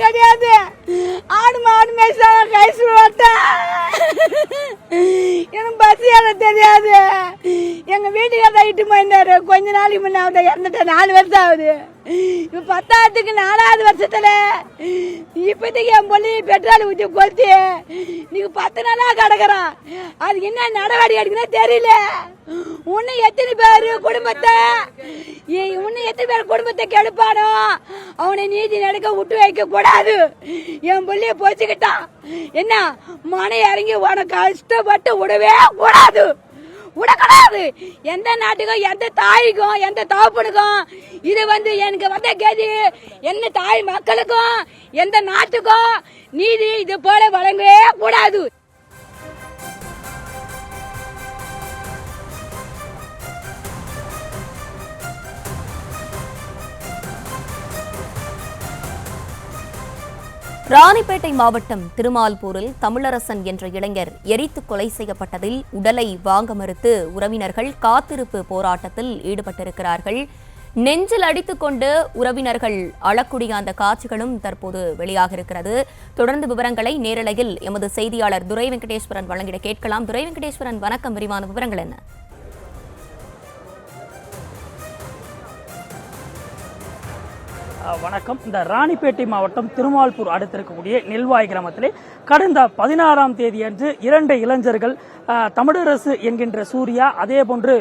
கிடையாது. ஆடு மாடு மேய்ச்சாலும் கை சுட்டேன். எனக்கு பஸ் ஏற தெரியாது. எங்க வீட்டுக்காரர் இட்டு போயிருந்தாரு. கொஞ்ச நாளைக்கு முன்னாடி இறந்துட்டேன். 4 வருஷம் ஆகுது. இப்ப 10ஆவதுக்கு 4ஆவது வருஷத்துல இப்போதைக்கு என் பொண்ணு பெட்ரோல் ஊற்றி கொளுத்தி நீங்க 10 நாளா கிடக்குறான். அதுக்கு என்ன நடவடிக்கை எடுக்கணும் தெரியல. இன்னும் எத்தனை பேர் குடும்பத்தை கெடுப்பானோ அவனை நீதி நடக்க விட்டு வைக்க கூடாது. என் பிள்ளைய போச்சுக்கிட்டான். என்ன மனை இறங்கி உனக்கு கஷ்டப்பட்டு விடவே கூடாது. விடக்கூடாது. எந்த நாட்டுக்கும் எந்த தாய்க்கும் எந்த தகப்பனுக்கும் இது எனக்கு வந்த கதி. என்ன தாய் மக்களுக்கும் எந்த நாட்டுக்கும் நீதி இது போல வழங்கவே கூடாது. ராணிப்பேட்டை மாவட்டம் திருமால்பூரில் தமிழரசன் என்ற இளைஞர் எரித்து கொலை செய்யப்பட்டதில் உடலை வாங்க மறுத்து உறவினர்கள் காத்திருப்பு போராட்டத்தில் ஈடுபட்டிருக்கிறார்கள். நெஞ்சில் அடித்துக்கொண்டு உறவினர்கள் அழக்கூடிய அந்த காட்சிகளும் தற்போது வெளியாக இருக்கிறது. தொடர்ந்து விவரங்களை நேரலையில் எமது செய்தியாளர் துரை வெங்கடேஸ்வரன் வழங்கிட கேட்கலாம். துரை வெங்கடேஸ்வரன், வணக்கம். விரிவான விவரங்கள் என்ன? வணக்கம். இந்த ராணிப்பேட்டை மாவட்டம் திருமால்பூர் அடுத்திருக்கக்கூடிய நெல்வாய் கிராமத்திலே கடந்த 16ஆம் தேதி அன்று 2 இளைஞர்கள் தமிழரசு என்கின்ற சூர்யா, அதே போன்று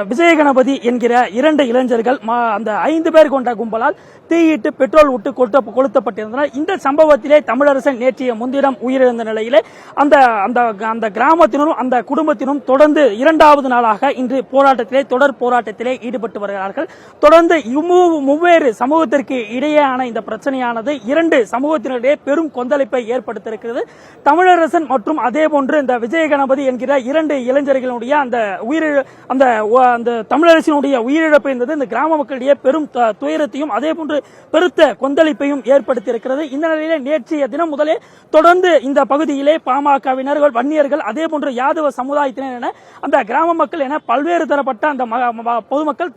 விஜயகணபதி என்கிற 2 இளைஞர்கள் அந்த 5 பேர் கொண்ட கும்பலால் தீயிட்டு பெட்ரோல் விட்டு கொளுத்தப்பட்டிருந்தனர். இந்த சம்பவத்திலே தமிழரசன் நேற்றைய முன்தினம் உயிரிழந்த நிலையிலே அந்த கிராமத்தினரும் அந்த குடும்பத்தினரும் தொடர்ந்து 2வது நாளாக இன்று தொடர் போராட்டத்திலே ஈடுபட்டு வருகிறார்கள். தொடர்ந்து வெவ்வேறு சமூகத்திற்கு இடையேயான இந்த பிரச்சனையானது 2 சமூகத்தினரிடையே பெரும் கொந்தளிப்பை ஏற்படுத்தியிருக்கிறது. தமிழரசன் மற்றும் அதே போன்று இந்த விஜயகணபதி என்கிற 2 இளைஞர்களுடைய அந்த தமிழரசனுடைய உயிரிழப்பு என்பது இந்த கிராம மக்களிடையே பெரும் துயரத்தையும் அதே போன்று பெருத்த கொந்தளிப்பையும் ஏற்படுத்தியிருக்கிறது. இந்த நிலையிலே நேற்றைய தினம் முதலே தொடர்ந்து இந்த பகுதியிலே பாமகவினர்கள், வன்னியர்கள், அதே போன்று யாதவ சமுதாயத்தினர் என அந்த கிராம மக்கள் என பல்வேறு தரப்பட்ட அந்த பொதுமக்கள்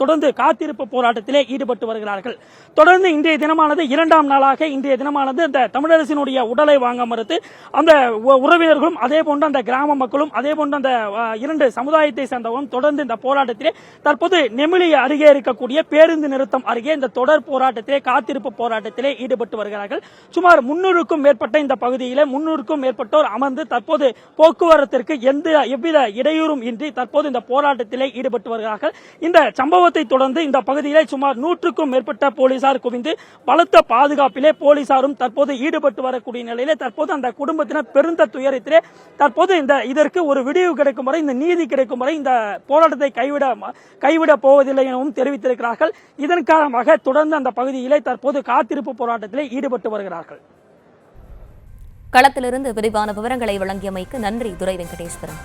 தொடர்ந்து காத்திருப்பு போராட்டத்திலே ஈடுபட்டு வருகிறார்கள். தொடர்ந்து இன்றைய தினமானது 2ஆம் நாளாக இன்றைய தினமானது அந்த தமிழரசினுடைய உடலை வாங்க மறுத்து அந்த உறவினர்களும் அதே போன்று அந்த கிராம மக்களும் அதே போன்று அந்த 2 சமுதாயத்தை சேர்ந்தவரும் தொடர்ந்து இந்த போராட்டத்திலே தற்போது நெமிலி அருகே இருக்கக்கூடிய பேருந்து நிறுத்தம் அருகே இந்த தொடர் போராட்டத்திலே காத்திருப்பு போராட்டத்திலே ஈடுபட்டு வருகிறார்கள். சுமார் 300க்கும் மேற்பட்ட இந்த பகுதியிலே 300க்கும் மேற்பட்டோர் அமர்ந்து தற்போது போக்குவரத்திற்கு எவ்வித இடையூறும் இன்றி தற்போது இந்த போராட்டத்திலே ஈடுபட்டு வருகிறார்கள். இந்த சம்பவத்தை தொடர்ந்து இந்த பகுதியிலே சுமார் 100க்கும் மேற்பட்ட போலீசார் குவிந்து பலத்த பாதுகாப்பிலே போலீசாரும் தற்போது ஈடுபட்டு வரக்கூடிய நிலையிலே தற்போது அந்த குடும்பத்தினர் பெருந்த துயரத்திலே தற்போது இதற்கு ஒரு விடிவு கிடைக்கும் வரை, இந்த நீதி கிடைக்கும் வரை இந்த போராட்டத்தை கைவிட போவதில்லை எனவும் தெரிவித்திருக்கிறார்கள். இதன் காரணமாக தொடர்ந்து அந்த பகுதியிலே தற்போது காத்திருப்பு போராட்டத்திலே ஈடுபட்டு வருகிறார்கள். களத்திலிருந்து விரிவான விவரங்களை வழங்கியமைக்கு நன்றி துரை வெங்கடேஸ்வரன்.